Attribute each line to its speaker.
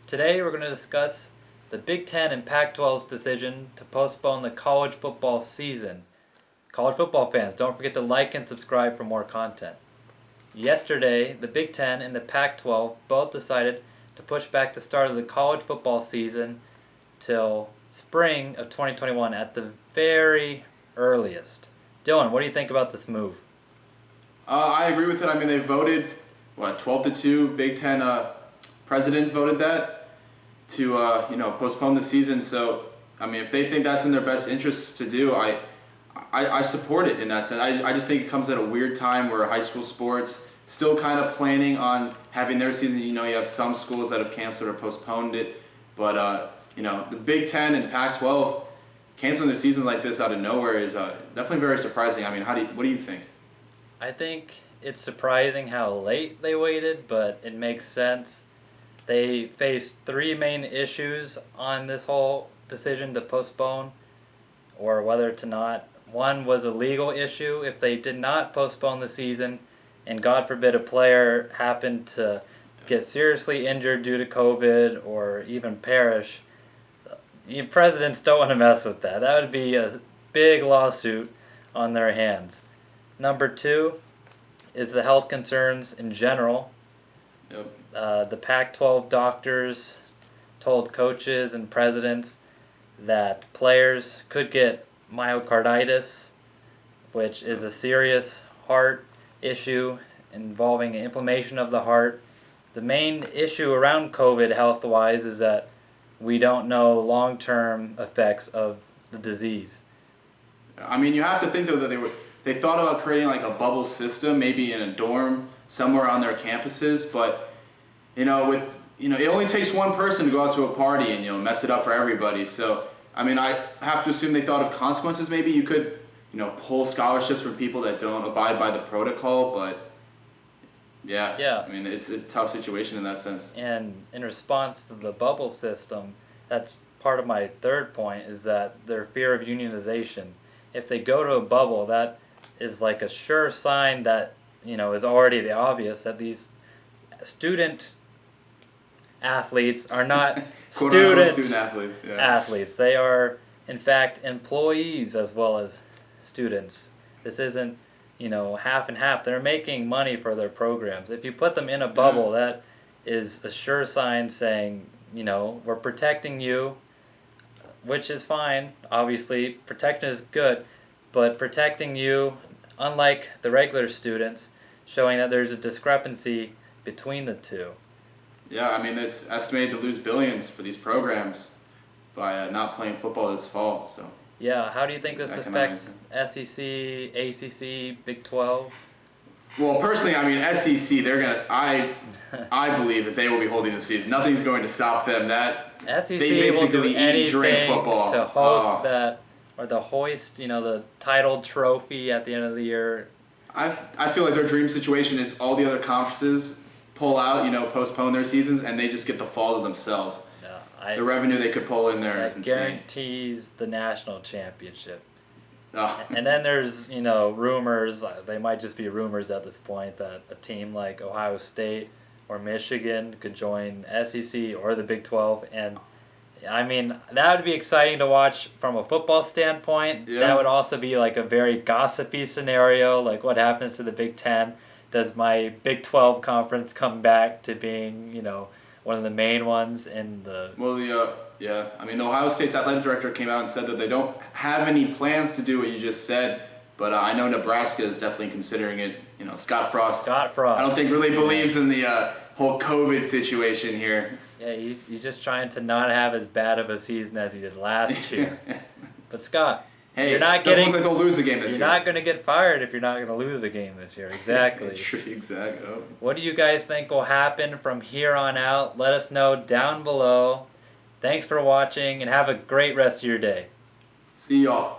Speaker 1: Today we're going to discuss the Big Ten and Pac-12's decision to postpone the college football season. College football fans, don't forget to like and subscribe for more content. Yesterday, the Big Ten and the Pac-12 both decided to push back the start of the college football season till spring of 2021 at the very earliest. Dylan, what do you think about this move?
Speaker 2: I agree with it. I mean, they voted, 12-2, Big Ten presidents voted that to, postpone the season. So, I mean, if they think that's in their best interest to do, I support it in that sense. I just think it comes at a weird time where high school sports still kind of planning on having their season. You have some schools that have canceled or postponed it. But, the Big Ten and Pac-12 canceling their seasons like this out of nowhere is definitely very surprising. I mean, what do you think?
Speaker 1: I think it's surprising how late they waited, but it makes sense. They faced three main issues on this whole decision to postpone or whether to not. One was a legal issue. If they did not postpone the season and God forbid a player happened to get seriously injured due to COVID or even perish, presidents don't want to mess with that. That would be a big lawsuit on their hands. Number two is the health concerns in general.
Speaker 2: Yep.
Speaker 1: The Pac-12 doctors told coaches and presidents that players could get myocarditis, which is a serious heart issue involving inflammation of the heart. The main issue around COVID health-wise is that we don't know long-term effects of the disease.
Speaker 2: I mean, you have to think, though, that they thought about creating like a bubble system, maybe in a dorm somewhere on their campuses, but it only takes one person to go out to a party and mess it up for everybody. So I mean, I have to assume they thought of consequences. Maybe you could pull scholarships from people that don't abide by the protocol, but yeah. I mean, it's a tough situation in that sense.
Speaker 1: And in response to the bubble system, that's part of my third point, is that their fear of unionization. If they go to a bubble, that is like a sure sign that is already the obvious that these student athletes are not student
Speaker 2: athletes. Yeah.
Speaker 1: Athletes. They are, in fact, employees as well as students. This isn't, half and half. They're making money for their programs. If you put them in a bubble, that is a sure sign saying, we're protecting you, which is fine. Obviously, protection is good, but protecting you, unlike the regular students, showing that there's a discrepancy between the two.
Speaker 2: Yeah, I mean, it's estimated to lose billions for these programs by not playing football this fall. So.
Speaker 1: Yeah, how do you think this affects SEC, ACC, Big 12?
Speaker 2: Well, personally, I mean, SEC, they're gonna. I believe that they will be holding the season. Nothing's going to stop them. That
Speaker 1: SEC
Speaker 2: they basically
Speaker 1: will do
Speaker 2: eat and drink football
Speaker 1: to host that or the hoist, the title trophy at the end of the year.
Speaker 2: I feel like their dream situation is all the other conferences pull out, postpone their seasons, and they just get the fall to themselves. The revenue they could pull in there is insane.
Speaker 1: Guarantees the national championship.
Speaker 2: Oh.
Speaker 1: And then there's, rumors, they might just be rumors at this point, that a team like Ohio State or Michigan could join SEC or the Big 12. And, I mean, that would be exciting to watch from a football standpoint.
Speaker 2: Yeah.
Speaker 1: That would also be like a very gossipy scenario, like what happens to the Big 10. Does my Big 12 conference come back to being, one of the main ones in the...
Speaker 2: Well, I mean, the Ohio State's athletic director came out and said that they don't have any plans to do what you just said, but I know Nebraska is definitely considering it. Scott Frost. I don't think really believes in the whole COVID situation here.
Speaker 1: Yeah, he's just trying to not have as bad of a season as he did last year. But Scott...
Speaker 2: Hey,
Speaker 1: you're not
Speaker 2: doesn't look like they'll lose a game this year.
Speaker 1: You're not going to get fired if you're not going to lose a game this year. Exactly.
Speaker 2: Exactly. Oh.
Speaker 1: What do you guys think will happen from here on out? Let us know down below. Thanks for watching, and have a great rest of your day.
Speaker 2: See y'all.